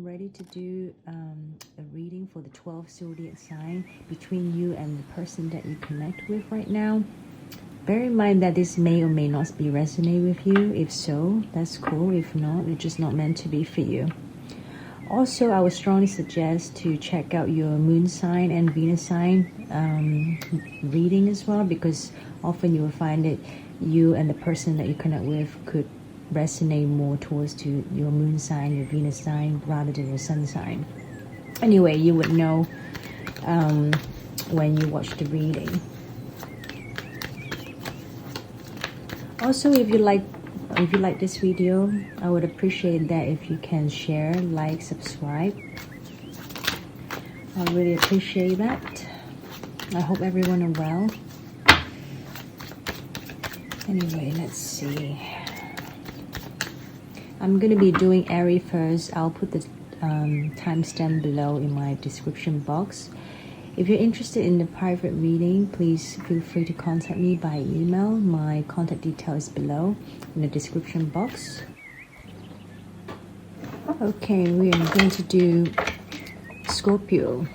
ready to do a reading for the 12 zodiac sign between you and the person that you connect with right now. Bear in mind that this may or may not be resonate with you. If so, that's cool. If not, it's just not meant to be for you. Also, I would strongly suggest to check out your moon sign and Venus sign reading as well, because often you will find that you and the person that you connect with could resonate more towards to your moon sign, your Venus sign, rather than your sun sign. Anyway, you would know when you watch the reading. Also, if you like this video, I would appreciate that if you can share, like, subscribe. I really appreciate that. I hope everyone are well. Anyway, let's see. I'm going to be doing Aries first. I'll put the timestamp below in my description box. If you're interested in the private reading, please feel free to contact me by email. My contact details below in the description box. Okay, we are going to do Scorpio.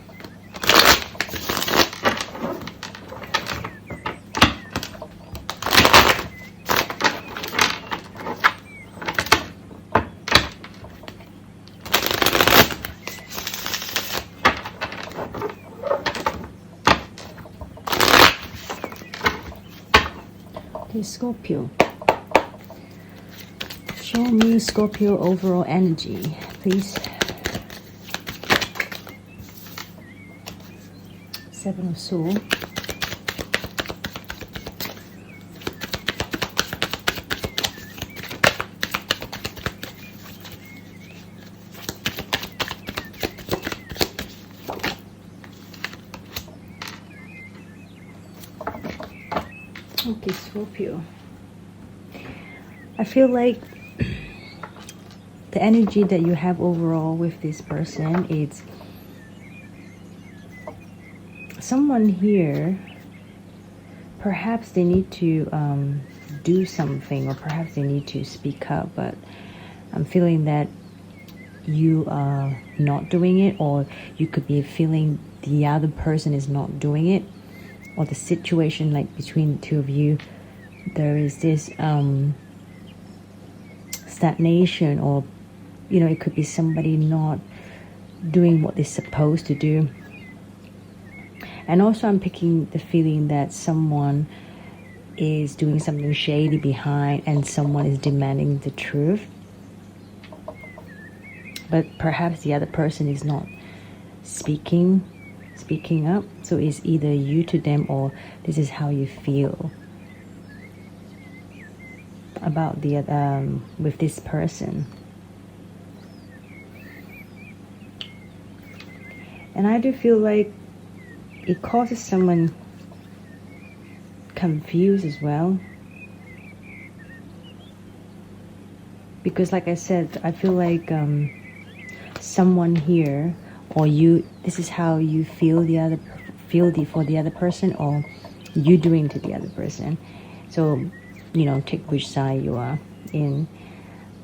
Okay, Scorpio. Show me Scorpio overall energy, please. Seven of Swords. Okay, Scorpio. I feel like the energy that you have overall with this person, it's someone here, perhaps they need to do something, or perhaps they need to speak up, but I'm feeling that you are not doing it, or you could be feeling the other person is not doing it, or the situation, like between the two of you, there is this stagnation, or it could be somebody not doing what they're supposed to do. And also I'm picking the feeling that someone is doing something shady behind, and someone is demanding the truth, but perhaps the other person is not speaking up. So it's either you to them, or this is how you feel about the with this person. And I do feel like it causes someone confused as well, because like I said, I feel like someone here, or you, this is how you feel for the other person, or you doing to the other person. So take which side you are in,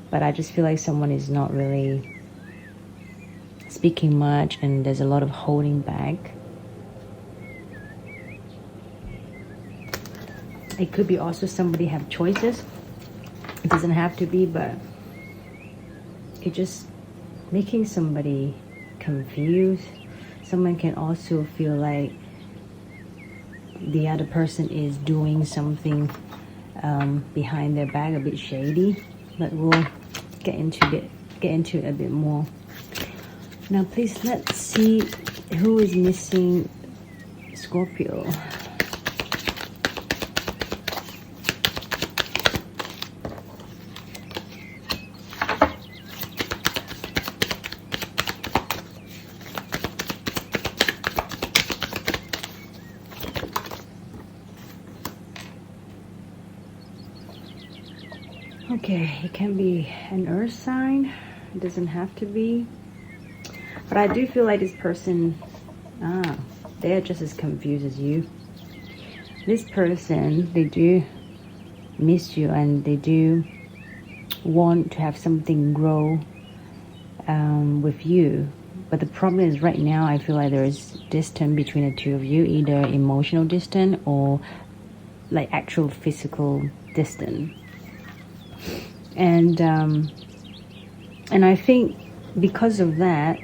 but I just feel like someone is not really speaking much, and there's a lot of holding back. It could be also somebody have choices. It doesn't have to be, but it just making somebody confused. Someone can also feel like the other person is doing something behind their back, a bit shady, but we'll get into it a bit more. Now please, let's see who is missing Scorpio. Okay, it can be an earth sign. It doesn't have to be. But I do feel like this person, they're just as confused as you. This person, they do miss you, and they do want to have something grow with you. But the problem is right now I feel like there is distance between the two of you, either emotional distance or like actual physical distance. And I think because of that,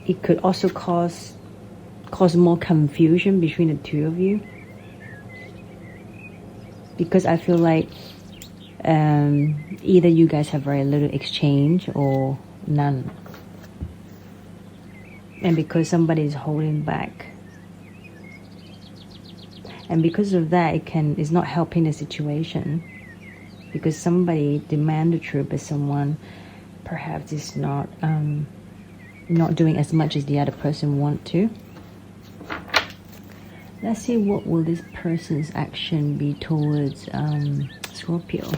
it could also cause more confusion between the two of you. Because I feel like either you guys have very little exchange or none. And because somebody is holding back. And because of that, it's not helping the situation. Because somebody demand the truth, but someone perhaps is not doing as much as the other person want to. Let's see, what will this person's action be towards Scorpio?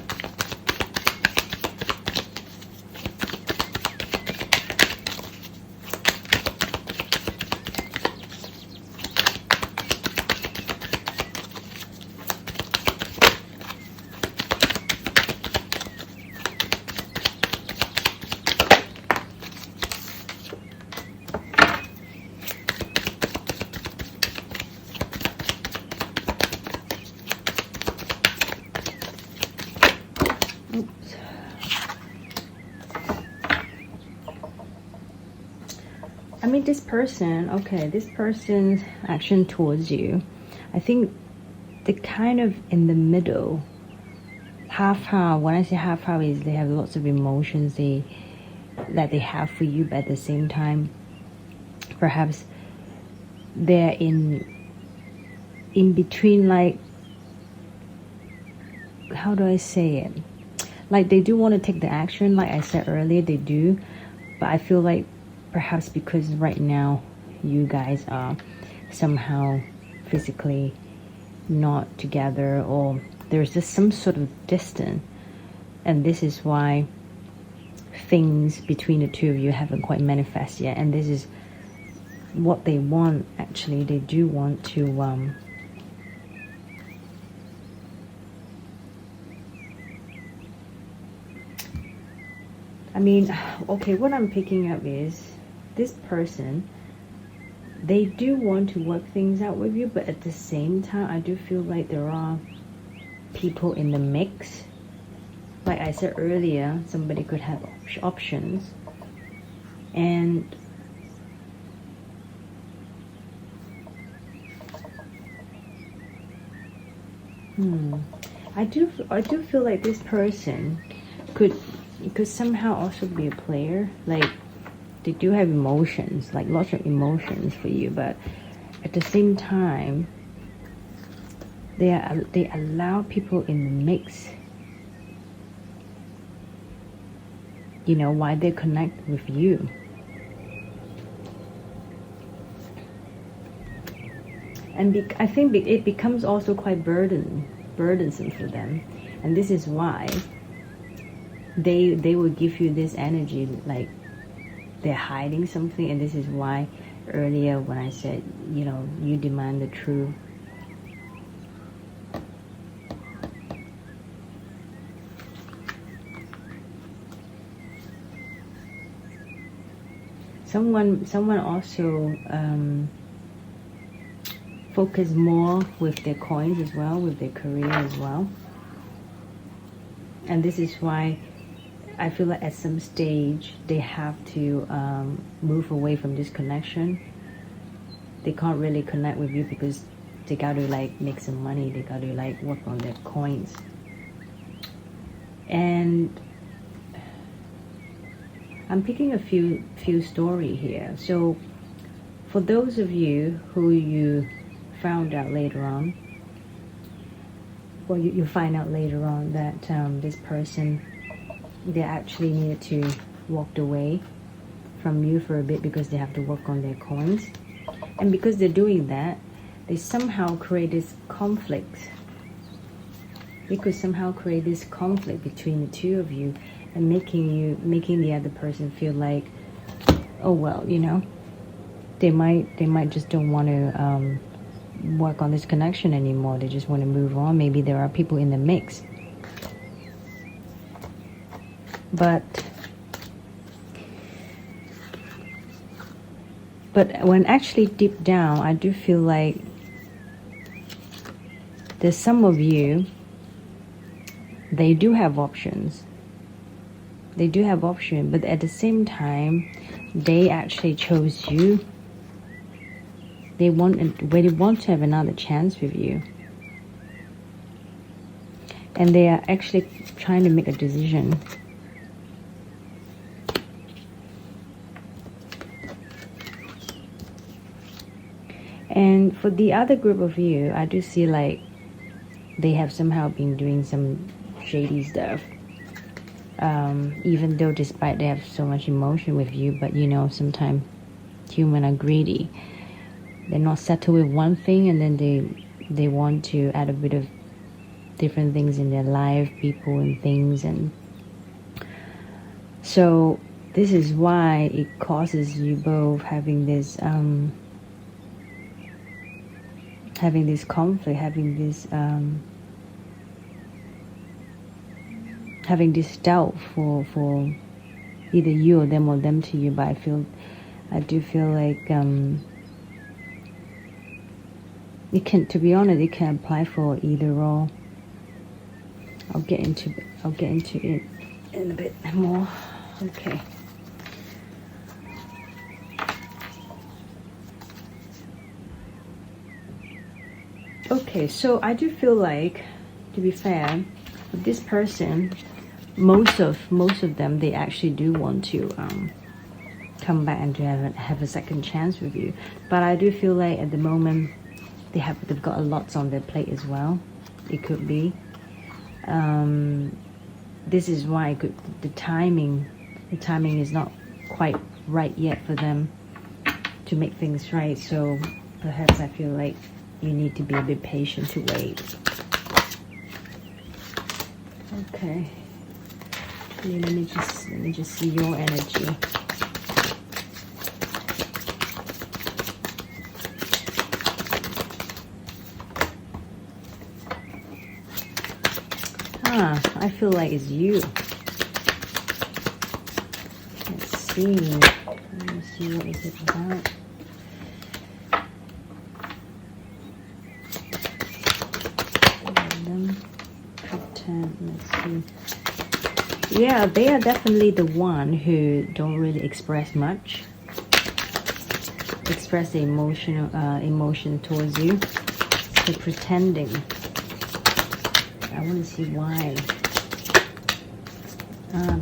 I mean, this person's action towards you, I think they're kind of in the middle. Half-half. When I say half-half is they have lots of emotions that they have for you, but at the same time, perhaps they're in between, like, how do I say it? Like, they do want to take the action, like I said earlier, they do, but I feel like perhaps because right now you guys are somehow physically not together, or there's just some sort of distance, and this is why things between the two of you haven't quite manifested yet. And this is what they want. Actually, they do want to I mean, okay, what I'm picking up is this person, they do want to work things out with you, but at the same time, I do feel like there are people in the mix. Like I said earlier, somebody could have options. And I do feel like this person could somehow also be a player. Like, they do have emotions, like lots of emotions for you, but at the same time, they allow people in the mix, you know, why they connect with you. And I think it becomes also quite burdensome for them, and this is why they will give you this energy, like they're hiding something. And this is why earlier when I said, you know, you demand the truth. Someone also focus more with their coins as well, with their career as well. And this is why I feel like at some stage they have to move away from this connection. They can't really connect with you because they got to like make some money. They got to like work on their coins. And I'm picking a few story here. So for those of you who you found out later on, well, you find out later on that this person, they actually needed to walk away from you for a bit because they have to work on their coins. And because they're doing that, they somehow create this conflict. They could somehow create this conflict between the two of you, and making the other person feel like, oh well, you know, they might just don't want to work on this connection anymore. They just want to move on. Maybe there are people in the mix. But But when actually deep down, I do feel like there's some of you, they do have options. They do have options, but at the same time, they actually chose you. They want to have another chance with you. And they are actually trying to make a decision. And for the other group of you, I do see like they have somehow been doing some shady stuff. Even though despite they have so much emotion with you, but you know, sometimes humans are greedy. They're not settled with one thing, and then they want to add a bit of different things in their life, people and things. And so this is why it causes you both having this conflict, having this doubt for either you or them to you. But I do feel like it can, to be honest, it can apply for either or. I'll get into it in a bit more. Okay. Okay, so I do feel like, to be fair, with this person, most of them, they actually do want to come back and to have a second chance with you. But I do feel like at the moment they've got a lot on their plate as well. It could be. This is why the timing is not quite right yet for them to make things right. So perhaps I feel like you need to be a bit patient to wait. Okay. Let me just see your energy. I feel like it's you. Let's see. Let me see what is it about. Let's see. Yeah, they are definitely the one who don't really express much. Express the emotion towards you. They're pretending. I want to see why.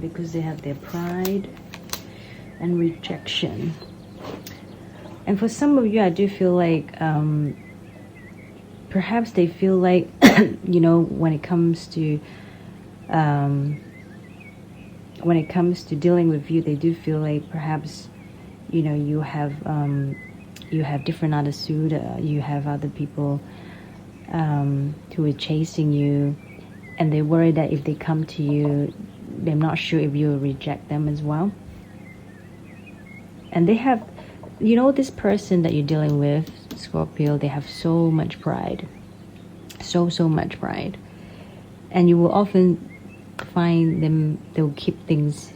Because they have their pride and rejection. And for some of you, I do feel like perhaps they feel like you know, when it comes to dealing with you, they do feel like perhaps, you know, you have different attitude. You have other people who are chasing you, and they worry that if they come to you, they're not sure if you'll reject them as well. And they have, you know, this person that you're dealing with, Scorpio, they have so much pride. So much pride. And you will often find them, they'll keep things,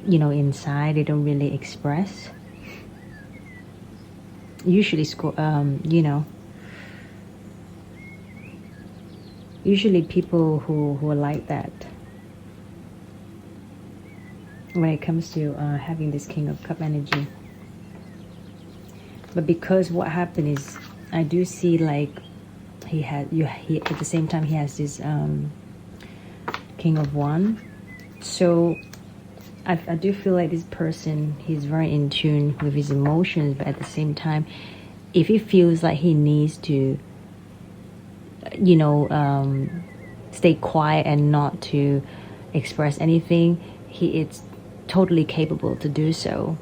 you know, inside. They don't really express. Usually, you know, usually people who are like that, when it comes to having this King of Cup energy. But because what happened is, I do see like he at the same time he has this King of Wands. So I do feel like this person, he's very in tune with his emotions, but at the same time, if he feels like he needs to, you know, stay quiet and not to express anything, he is totally capable to do so.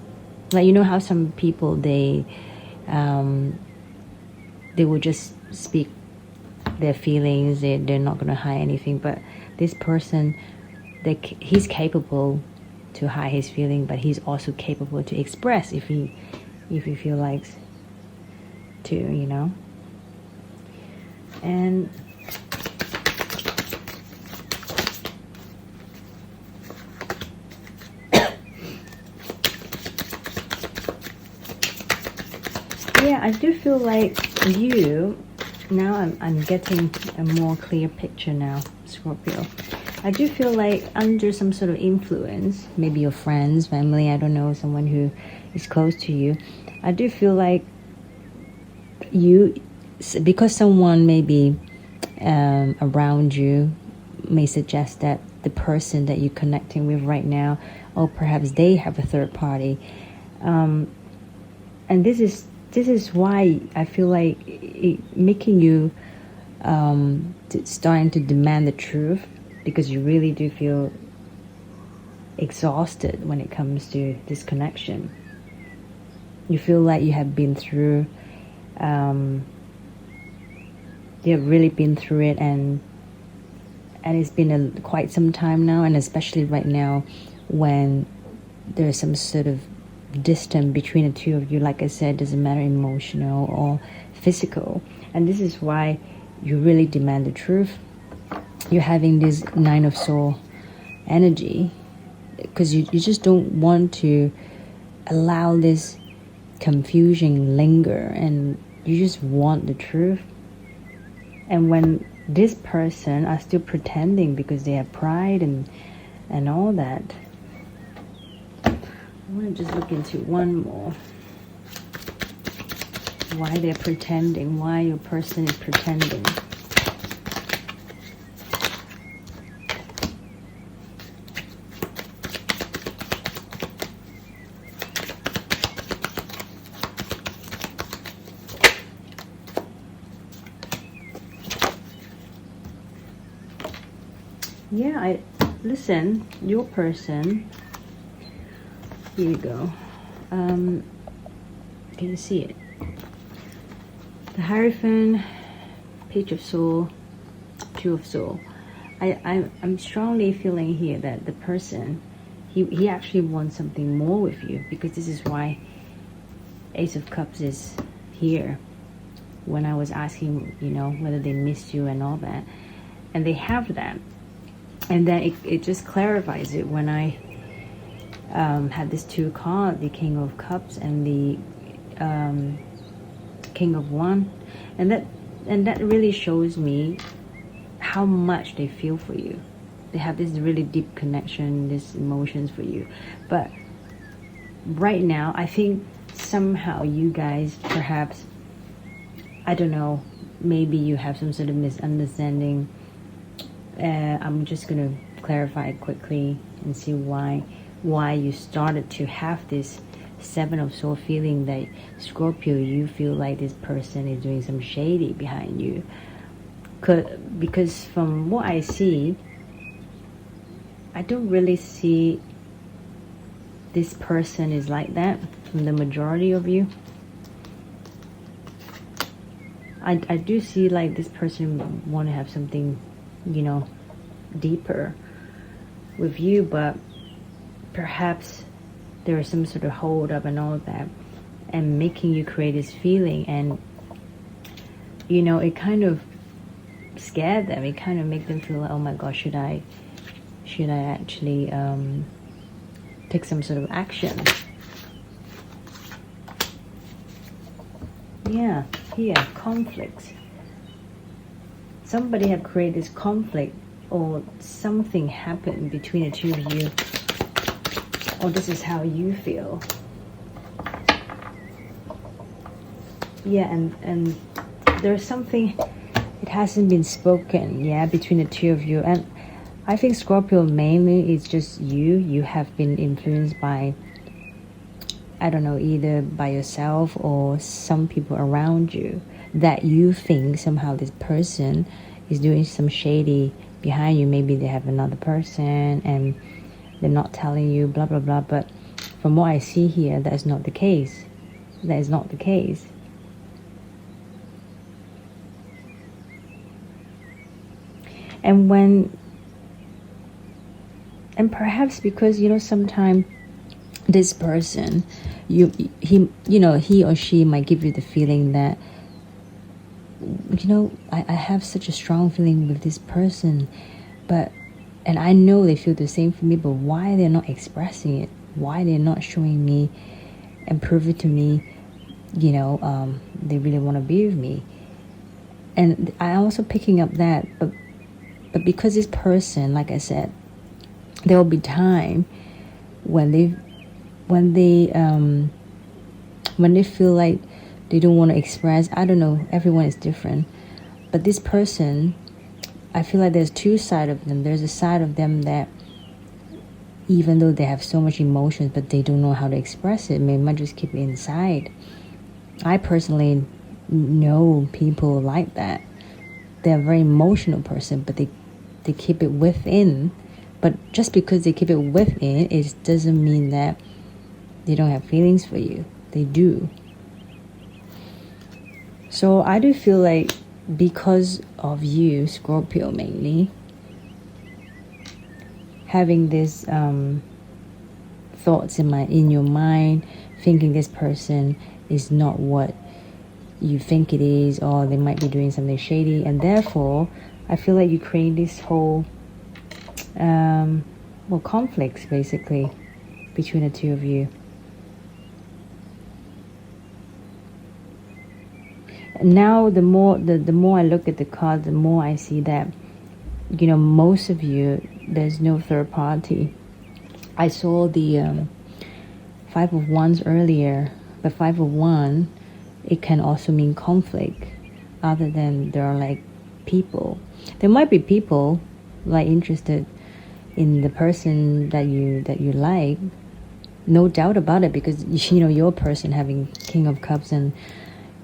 Like, you know how some people, they will just speak their feelings, they're not going to hide anything. But this person, he's capable to hide his feeling, but he's also capable to express if he feel likes to, you know. And Yeah, I do feel like you, now I'm getting a more clear picture now, Scorpio. I do feel like under some sort of influence, maybe your friends, family, I don't know, someone who is close to you, I do feel like you, because someone maybe around you may suggest that the person that you're connecting with right now, or perhaps they have a third party, and this is why I feel like making you starting to demand the truth, because you really do feel exhausted when it comes to this connection. You feel like you have been through, you have really been through it, and it's been quite some time now, and especially right now when there's some sort of distance between the two of you. Like I said, doesn't matter emotional or physical, and this is why you really demand the truth. You're having this Nine of Swords energy because you just don't want to allow this confusion linger, and you just want the truth. And when this person are still pretending because they have pride and all that, I want to just look into one more. Why they're pretending, why your person is pretending. Yeah, listen, your person, here you go. Can you see it? The Hierophant, Page of Swords, Two of Swords. I'm strongly feeling here that the person, he actually wants something more with you, because this is why Ace of Cups is here. When I was asking, whether they missed you and all that, and they have that. And then it just clarifies it when I had this two cards, the King of Cups and the King of Wands, and that really shows me how much they feel for you. They have this really deep connection, these emotions for you. But right now, I think somehow you guys, perhaps, I don't know, maybe you have some sort of misunderstanding. I'm just going to clarify it quickly and see why you started to have this Seven of Swords feeling that, Scorpio, you feel like this person is doing some shady behind you. Because from what I see, I don't really see this person is like that from the majority of you. I do see like this person want to have something deeper with you, but perhaps there is some sort of hold up and all of that, and making you create this feeling, and it kind of scared them. It kind of make them feel like, oh my gosh, should I actually take some sort of action? Yeah, here, conflicts. Somebody have created this conflict, or something happened between the two of you, or this is how you feel. Yeah, and there's something, it hasn't been spoken, between the two of you. And I think, Scorpio, mainly it's just you have been influenced by, I don't know, either by yourself or some people around you, that you think somehow this person is doing some shady behind you. Maybe they have another person and they're not telling you, blah blah blah. But from what I see here, that is not the case. That is not the case. And perhaps because sometimes this person, he or she might give you the feeling that, I have such a strong feeling with this person, and I know they feel the same for me, but why they're not expressing it? Why they're not showing me and proving to me they really want to be with me. And I also picking up that, but because this person, like I said, there will be time when they feel like they don't want to express. I don't know, everyone is different, but this person, I feel like there's two sides of them. There's a side of them that even though they have so much emotions, but they don't know how to express it, they might just keep it inside. I personally know people like that. They're a very emotional person, but they keep it within. But just because they keep it within, it doesn't mean that they don't have feelings for you. They do. So I do feel like because of you, Scorpio mainly, having this thoughts in your mind, thinking this person is not what you think it is, or they might be doing something shady, and therefore I feel like you create this whole conflicts basically between the two of you. Now the more I look at the card, the more I see that most of you, there's no third party. I saw the 5 of Wands earlier, but 5 of Wands, it can also mean conflict, other than there are like people. There might be people like interested in the person that you like, no doubt about it, because your person having King of Cups and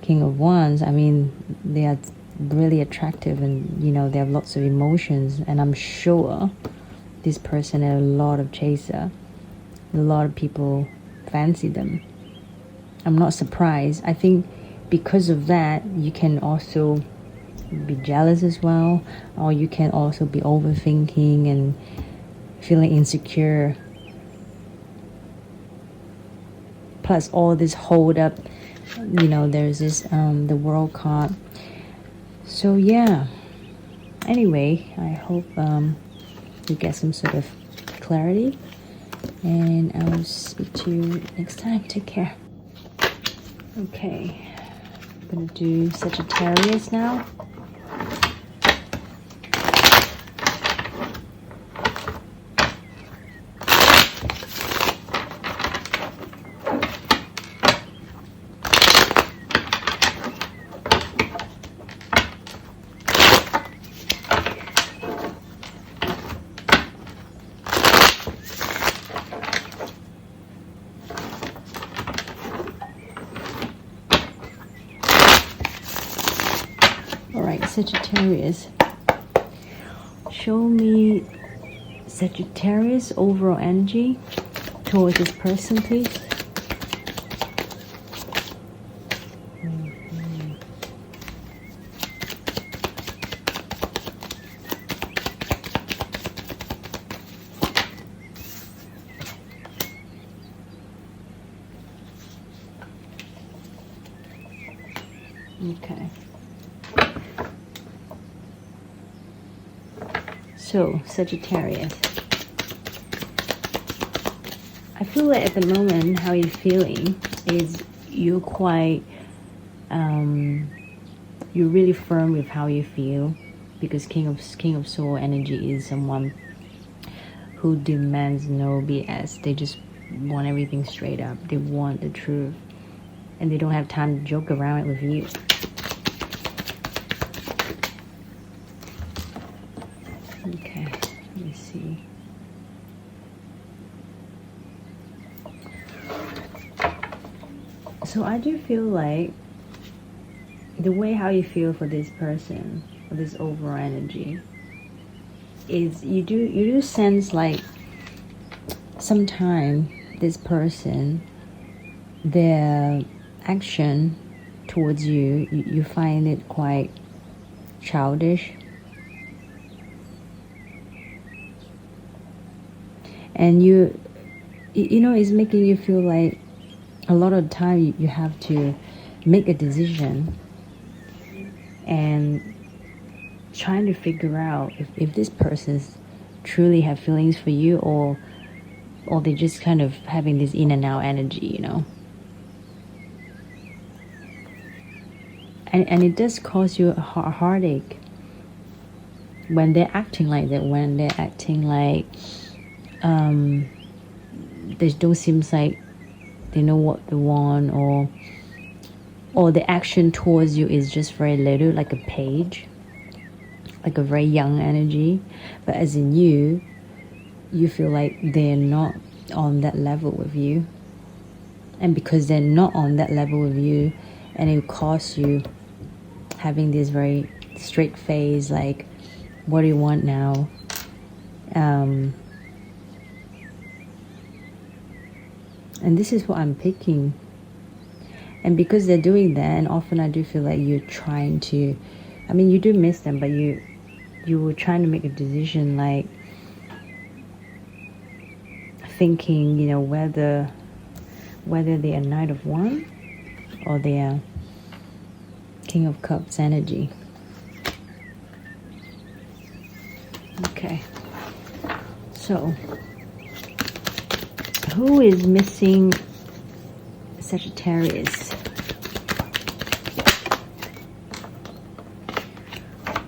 King of Wands, I mean, they are really attractive, and they have lots of emotions, and I'm sure this person had a lot of chaser. A lot of people fancy them. I'm not surprised. I think because of that, you can also be jealous as well, or you can also be overthinking and feeling insecure. Plus all this hold up, there's this the World card. So yeah, anyway, I hope you get some sort of clarity, and I'll speak to you next time. Take care. Okay, I'm gonna do Sagittarius now. Sagittarius, show me Sagittarius overall energy towards this person, please. Okay. So, Sagittarius, I feel like at the moment how you're feeling is you're quite, you're really firm with how you feel, because King of Soul energy is someone who demands no BS. They just want everything straight up. They want the truth, and they don't have time to joke around it with you. Okay, let me see. So I do feel like the way how you feel for this person, for this overall energy, is you do sense like sometimes this person, their action towards you find it quite childish. And it's making you feel like a lot of the time you have to make a decision and trying to figure out if this person truly have feelings for you, or they just kind of having this in and out energy, And it does cause you a heartache when they're acting like that, when they're acting like they don't seem like they know what they want, or the action towards you is just very little, like a page, like a very young energy. But as in you feel like they're not on that level with you, and because they're not on that level with you, and it will cause you having this very straight face, like, what do you want now? And this is what I'm picking. And because they're doing that, and often I do feel like you're trying to, I mean, you do miss them, but you were trying to make a decision, like thinking, you know, whether they are Knight of Wands or they are King of Cups energy. Okay, so who is missing Sagittarius?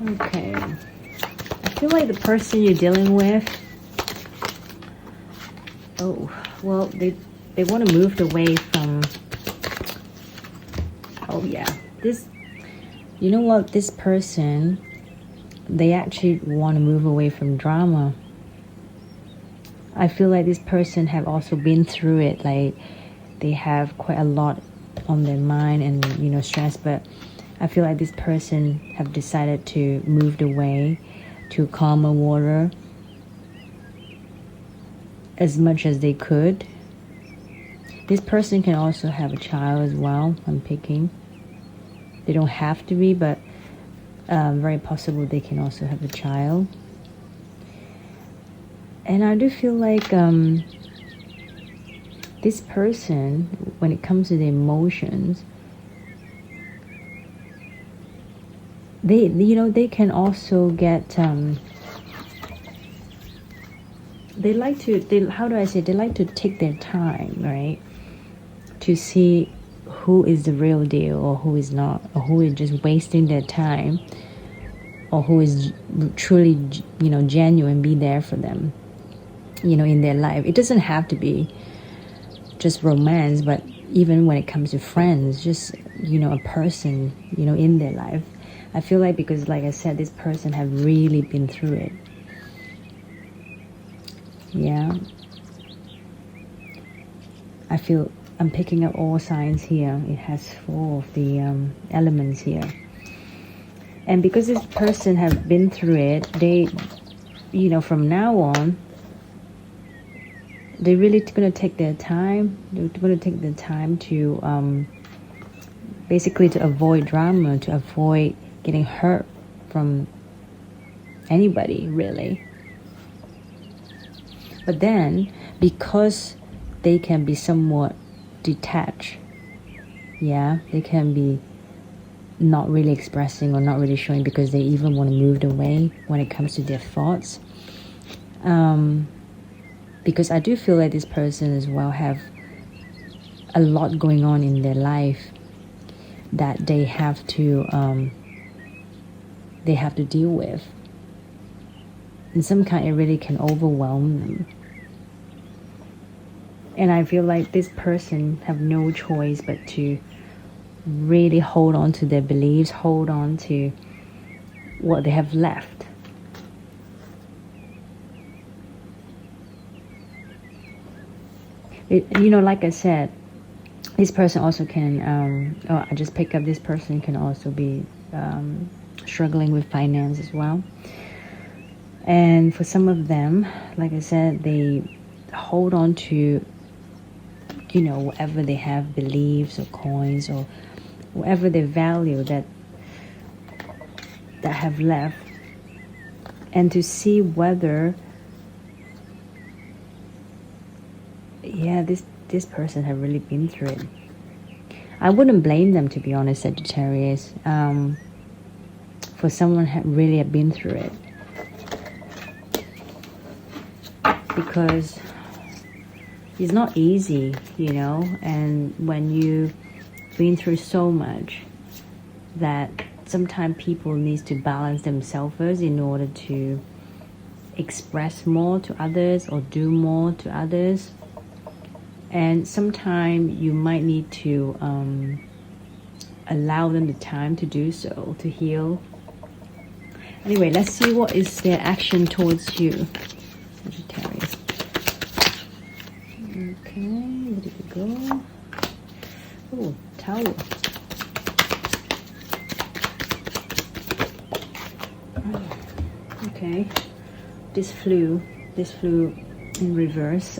Okay, I feel like the person you're dealing with, oh, well, they want to move away from, oh yeah, this, you know what, this person, they actually want to move away from drama. I feel like this person have also been through it, like they have quite a lot on their mind and, you know, stress, but I feel like this person have decided to move away to calmer water as much as they could. This person can also have a child as well, I'm picking. They don't have to be, but very possible they can also have a child. And I do feel like this person, when it comes to the emotions, they, you know, they can also get they like to, how do I say, they like to take their time, right, to see who is the real deal or who is not, or who is just wasting their time, or who is truly, you know, genuine, be there for them, you know, in their life. It doesn't have to be just romance, but even when it comes to friends, just, you know, a person, you know, in their life. I feel like, because like I said, this person have really been through it. Yeah, I feel I'm picking up all signs here. It has 4 of the elements here. And because this person have been through it, they, you know, from now on, they're really going to take their time. They're going to take their time to basically to avoid drama, to avoid getting hurt from anybody, really. But then, because they can be somewhat detached, yeah, they can be not really expressing or not really showing, because they even want to move away when it comes to their thoughts. Because I do feel like this person as well have a lot going on in their life that they have to deal with. In some kind, it really can overwhelm them. And I feel like this person have no choice but to really hold on to their beliefs, hold on to what they have left. You know, like I said, this person also can, I just pick up, this person can also be struggling with finance as well. And for some of them, like I said, they hold on to, you know, whatever they have, beliefs or coins or whatever they value that have left, and to see whether, yeah, this person have really been through it. I wouldn't blame them, to be honest, Sagittarius. For someone really have been through it, because it's not easy, you know. And when you've been through so much, that sometimes people need to balance themselves first in order to express more to others or do more to others. And sometimes you might need to allow them the time to do so, to heal. Anyway, let's see what is their action towards you, Sagittarius. Okay, where did it go? Oh, Tower. Okay, this flew in reverse.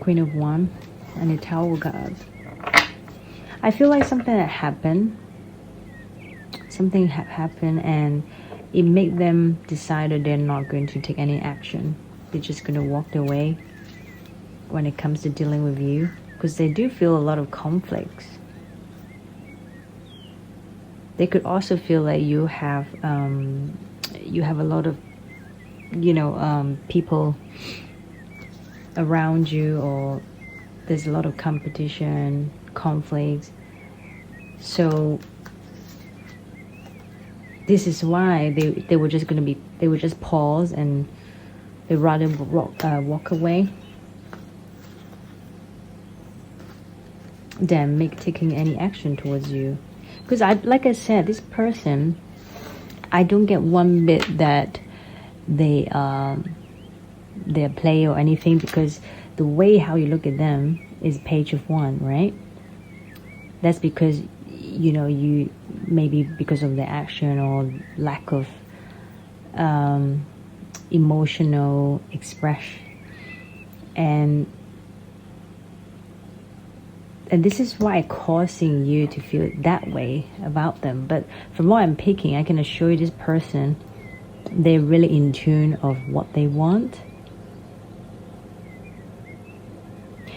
Queen of Wands and the Tower card. I feel like something that happened. Something happened and it made them decide that they're not going to take any action. They're just going to walk away when it comes to dealing with you, because they do feel a lot of conflicts. They could also feel like you have a lot of, people around you, or there's a lot of competition, conflicts. So this is why they were just pause and they rather walk away than taking any action towards you. Because like I said, this person, I don't get one bit that they're play or anything, because the way how you look at them is Page of Wands, right? That's because you maybe because of the action or lack of emotional expression, and this is why causing you to feel that way about them. But from what I'm picking, I can assure you this person, they're really in tune of what they want,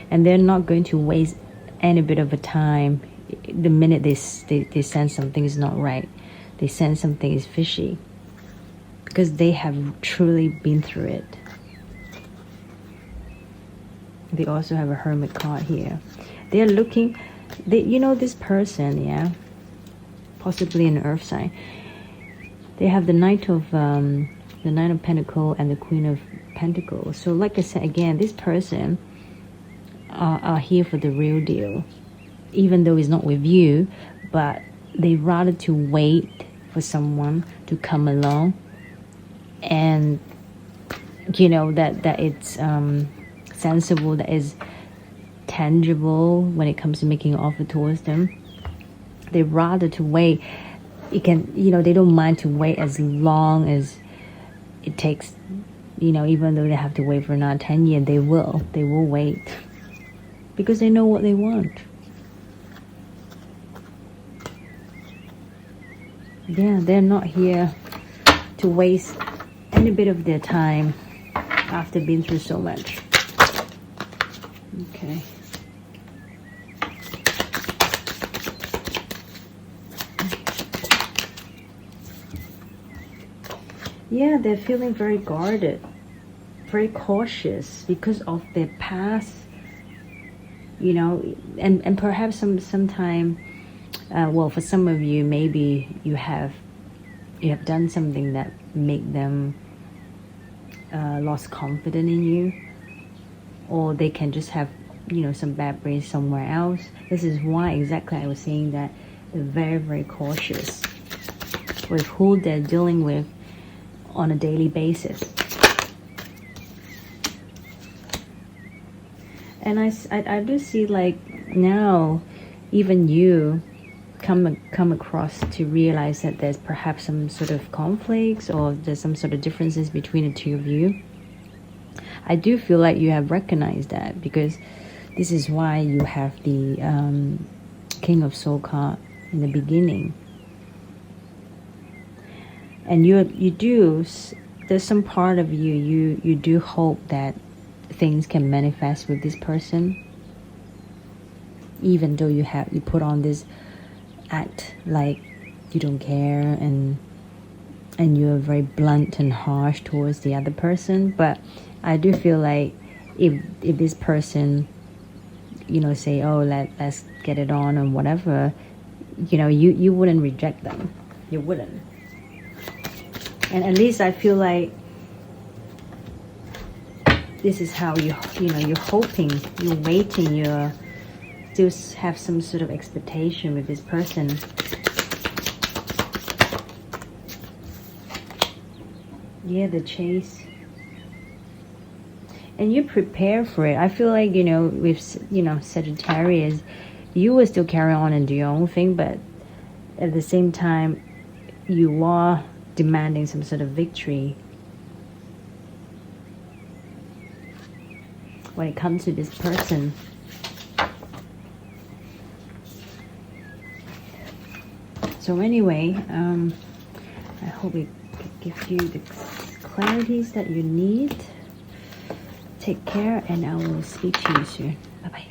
and they're not going to waste any bit of a time. The minute they sense something is not right, they sense something is fishy, because they have truly been through it. They also have a Hermit card here. They're looking, this person, yeah, possibly an earth sign. They have the Knight of Pentacles and the Queen of Pentacles. So like I said again, this person are here for the real deal, even though it's not with you, but they rather to wait for someone to come along, and that it's sensible, that is tangible when it comes to making an offer towards them. They rather to wait. It can, they don't mind to wait as long as it takes, even though they have to wait for another 10 years, they will wait, because they know what they want. Yeah, they're not here to waste any bit of their time after being through so much. Okay. Yeah, they're feeling very guarded, very cautious because of their past, and perhaps sometime, well, for some of you, maybe you have done something that make them lost confidence in you, or they can just have, some bad brains somewhere else. This is why exactly I was saying that they're very, very cautious with who they're dealing with on a daily basis. And I do see, like, now even you come across to realize that there's perhaps some sort of conflicts, or there's some sort of differences between the two of you. I do feel like you have recognized that, because this is why you have the King of Soul card in the beginning. And you do, there's some part of you do hope that things can manifest with this person, even though you put on this act like you don't care, and you're very blunt and harsh towards the other person. But I do feel like if this person, say, oh, let's get it on or whatever, you wouldn't reject them. You wouldn't. And at least I feel like this is how you're hoping, you're waiting, you're still have some sort of expectation with this person. Yeah, the chase. And you prepare for it. I feel like, with, Sagittarius, you will still carry on and do your own thing, but at the same time, you are demanding some sort of victory when it comes to this person. So anyway, I hope it gives you the clarities that you need. Take care, and I will speak to you soon. Bye bye.